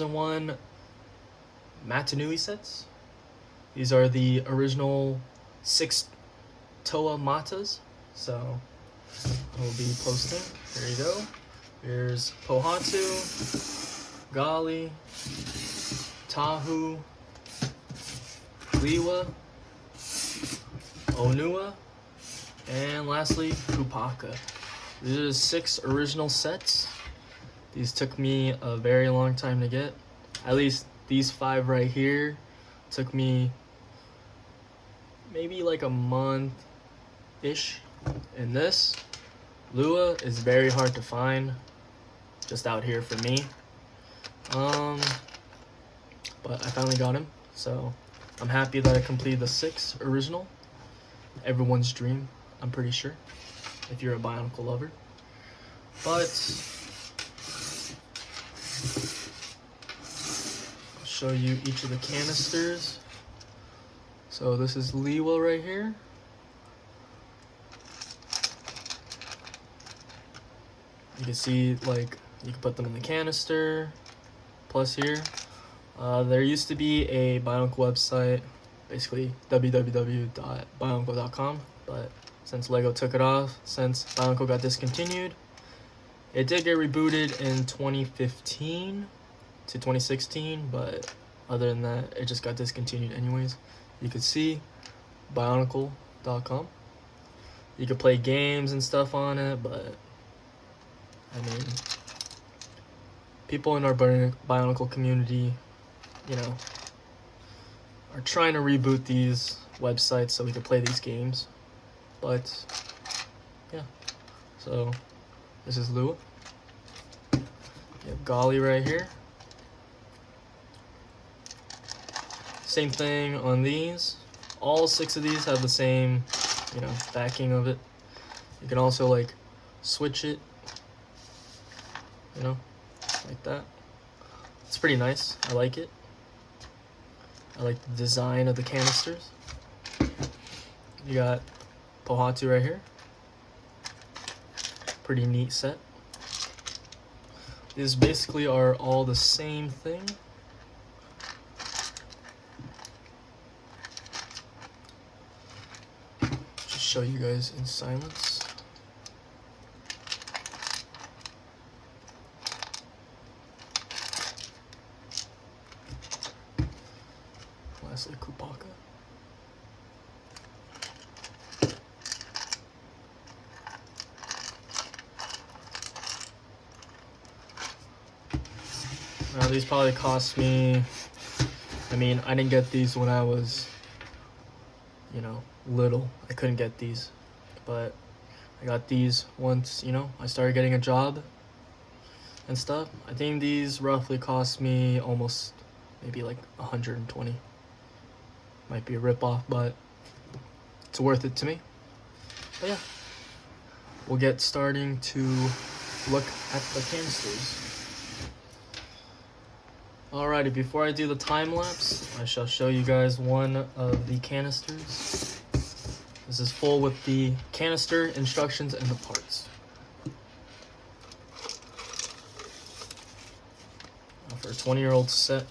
2001 Matanui sets. These are the original 6 Toamatas. So I'll be posting. There you go. Here's Pohatu, Gali, Tahu, Liwa, Onua, and lastly Kupaka. These are the 6 original sets. These took me a very long time to get. At least these 5 right here took me maybe like a month-ish. And this Lua is very hard to find just out here for me. But I finally got him, so I'm happy that I completed the 6 original. Everyone's dream, I'm pretty sure, if you're a Bionicle lover. But I'll show you each of the canisters. So this is Liwa right here. You can see, like, you can put them in the canister. Plus here, there used to be a Bionicle website, basically www.bionicle.com, but since Lego took it off, since Bionicle got discontinued, it did get rebooted in 2015 to 2016, but other than that, it just got discontinued anyways. You could see Bionicle.com. You could play games and stuff on it, but I mean, people in our Bionicle community, you know, are trying to reboot these websites so we can play these games. But yeah, so this is Lua. You have Gali right here. Same thing on these. All 6 of these have the same, you know, backing of it. You can also like switch it, you know, like that. It's pretty nice. I like it. I like the design of the canisters. You got Pohatu right here. Pretty neat set. These basically are all the same thing. Just show you guys in silence. Lastly, Kupaka. Now these probably cost me, I mean, I didn't get these when I was, you know, little. I couldn't get these, but I got these once, you know, I started getting a job and stuff. I think these roughly cost me almost maybe like 120. Might be a ripoff, but it's worth it to me. But yeah, we'll get starting to look at the canisters. Alrighty, before I do the time lapse, I shall show you guys one of the canisters. This is full with the canister instructions and the parts. Now for a 20-year-old set,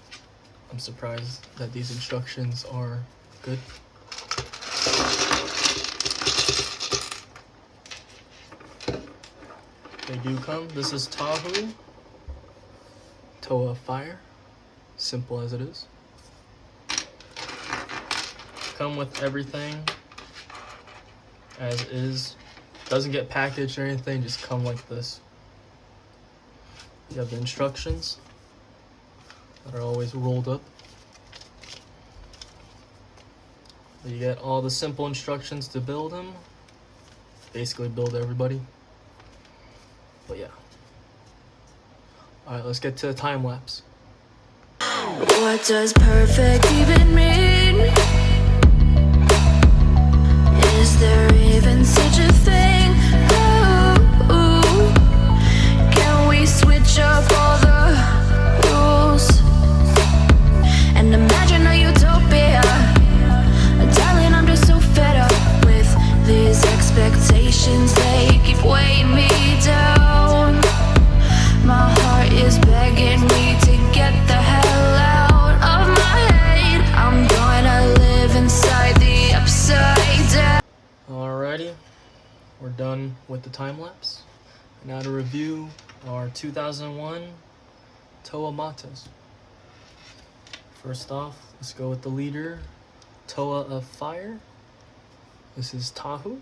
I'm surprised that these instructions are good. They do come. This is Tahu, Toa Fire. Simple as it is. Come with everything as is. Doesn't get packaged or anything, just come like this. You have the instructions that are always rolled up. You get all the simple instructions to build them. Basically build everybody. But yeah. Alright, let's get to the time lapse. What does perfect even mean? Is there even such a thing? Ooh, can we switch up all the rules and imagine a utopia? Darling, I'm just so fed up with these expectations. They keep weighing me down. My heart is begging me to get the hell we're done with the time lapse. Now to review our 2001 Toamatas. First off, let's go with the leader, Toa of Fire. This is Tahu.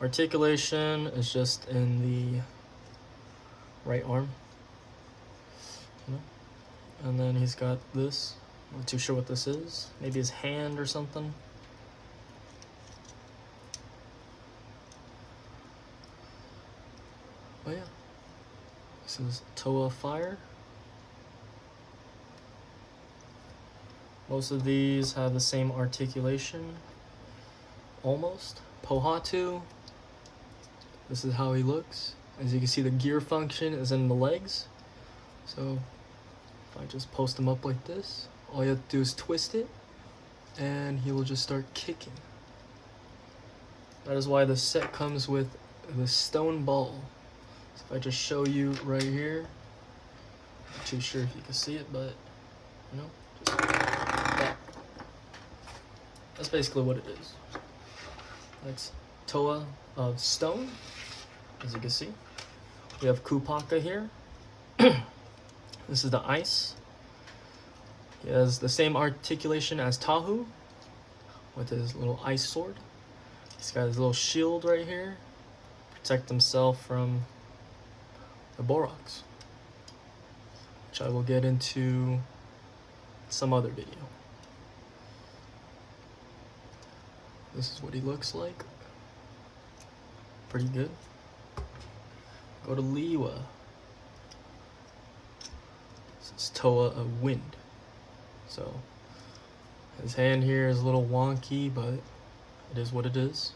Articulation is just in the right arm. And then he's got this. I'm not too sure what this is. Maybe his hand or something. Oh yeah. This is Toa Fire. Most of these have the same articulation. Almost. Pohatu. This is how he looks. As you can see, the gear function is in the legs. So if I just post him up like this, all you have to do is twist it and he will just start kicking. That is why the set comes with the stone ball. So if I just show you right here, not too sure if you can see it, but you know, just that. That's basically what it is. That's Toa of Stone, as you can see. We have Kupaka here. This is the ice. He has the same articulation as Tahu with his little ice sword. He's got his little shield right here, protect himself from the Boroks, which I will get into some other video. This is what he looks like. Pretty good. Go to Liwa. This is Toa of Wind. So his hand here is a little wonky, but it is what it is.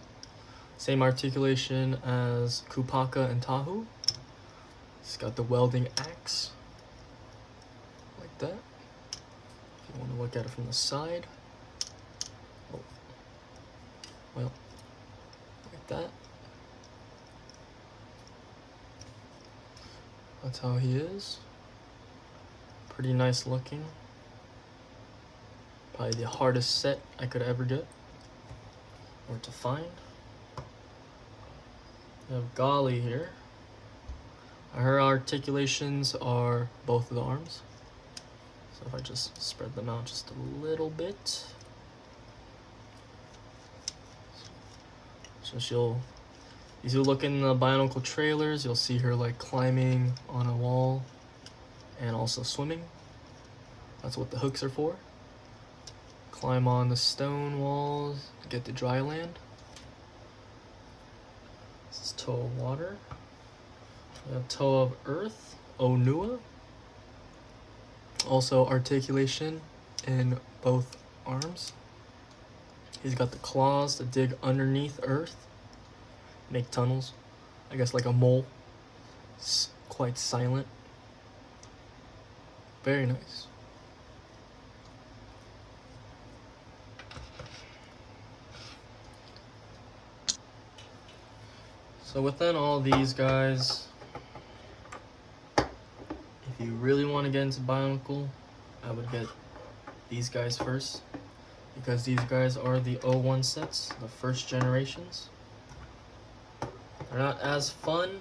Same articulation as Kupaka and Tahu. He's got the welding axe. Like that. If you want to look at it from the side. Oh. Well, like that. That's how he is. Pretty nice looking. Probably the hardest set I could ever get or to find. We have Gali here. Her articulations are both of the arms. So if I just spread them out just a little bit. So if you look in the Bionicle trailers, you'll see her like climbing on a wall and also swimming. That's what the hooks are for. Climb on the stone walls to get to dry land. This is Toa of Water. We have Toa of Earth, Onua. Also articulation in both arms. He's got the claws to dig underneath earth, make tunnels. I guess like a mole. It's quite silent. Very nice. So within all these guys, if you really want to get into Bionicle, I would get these guys first, because these guys are the 01 sets, the first generations. They're not as fun,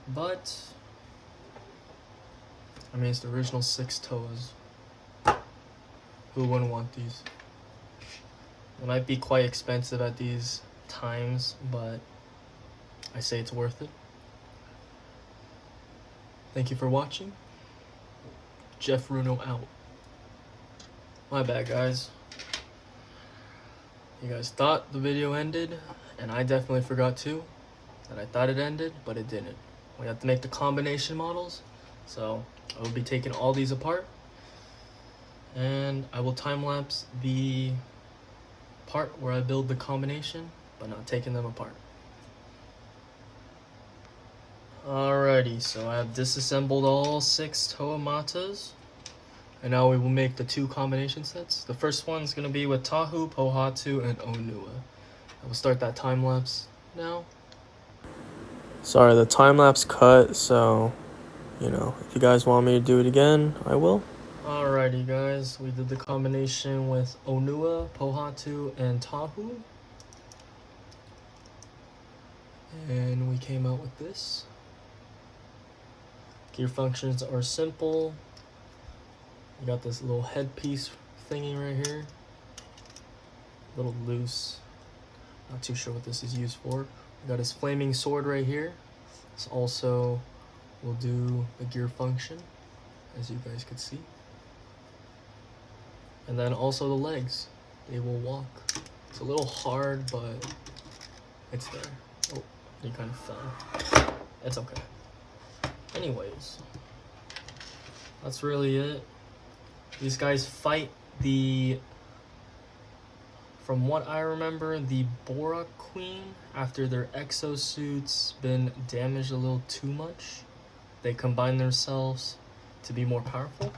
but I mean, it's the original 6 Toas. Who wouldn't want these? They might be quite expensive at these times, but I say it's worth it. Thank you for watching. JefforunoBricks out. My bad, guys. You guys thought the video ended, and I definitely forgot too, that I thought it ended, but it didn't. We have to make the combination models, so I will be taking all these apart, and I will time-lapse the part where I build the combination, but not taking them apart. Alrighty, so I have disassembled all 6 Toamatas, and now we will make the 2 combination sets. The first one's going to be with Tahu, Pohatu, and Onua. I will start that time-lapse now. Sorry, the time-lapse cut, so, you know, if you guys want me to do it again, I will. Alrighty, guys, we did the combination with Onua, Pohatu, and Tahu. And we came out with this. Gear functions are simple. You got this little headpiece thingy right here. A little loose. Not too sure what this is used for. We got his flaming sword right here. This also will do the gear function, as you guys could see. And then also the legs. They will walk. It's a little hard, but it's there. Oh, he kind of fell. It's okay. Anyways, that's really it. These guys fight the, from what I remember, the Borak Queen after their exosuits been damaged a little too much. They combine themselves to be more powerful.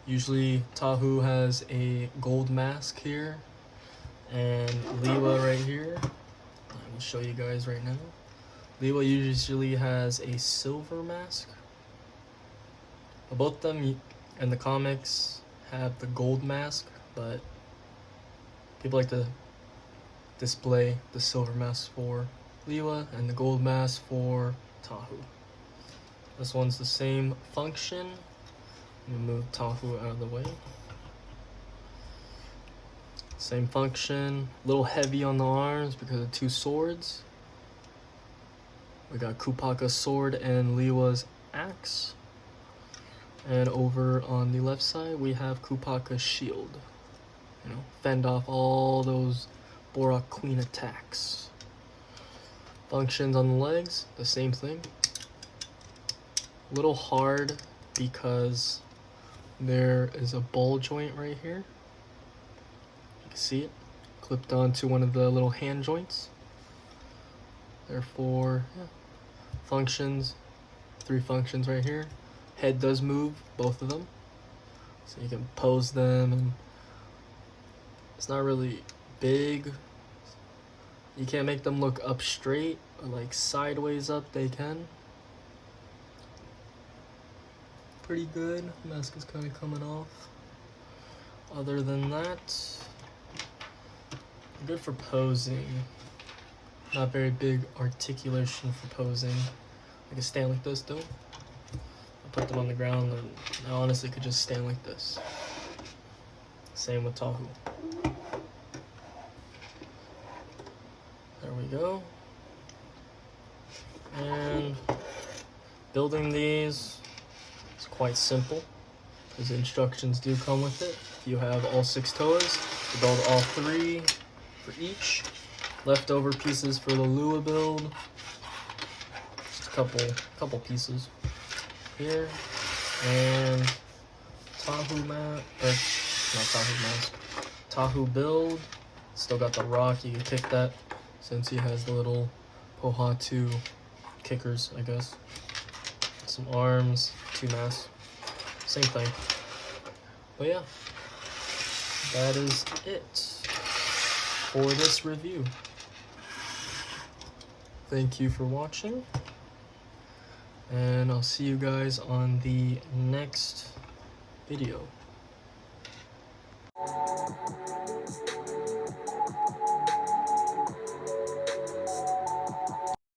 Usually Tahu has a gold mask here and Liwa right here. I will show you guys right now. Liwa usually has a silver mask. Both of them in the comics have the gold mask, but people like to display the silver mask for Liwa and the gold mask for Tahu. This one's the same function. Let me move Tahu out of the way. Same function, a little heavy on the arms because of two swords. We got Kupaka's sword and Liwa's axe. And over on the left side, we have Kupaka's shield. You know, fend off all those Borak Queen attacks. Functions on the legs, the same thing. A little hard because there is a ball joint right here. You can see it clipped onto one of the little hand joints. Therefore, yeah. Functions, 3 functions right here. Head does move, both of them, so you can pose them, and it's not really big. You can't make them look up straight or like sideways up. They can. Pretty good. Mask is kind of coming off. Other than that, good for posing. Not very big articulation for posing. I can stand like this though. I put them on the ground and I honestly could just stand like this. Same with Tahu. There we go. And building these is quite simple because the instructions do come with it. You have all 6 toas, you build all 3 for each. Leftover pieces for the Lua build. Just a couple pieces here. And Tahu Tahu build. Still got the rock, you can kick that since he has the little Pohatu kickers, I guess. Some arms, 2 masks. Same thing. But yeah, that is it for this review. Thank you for watching, and I'll see you guys on the next video.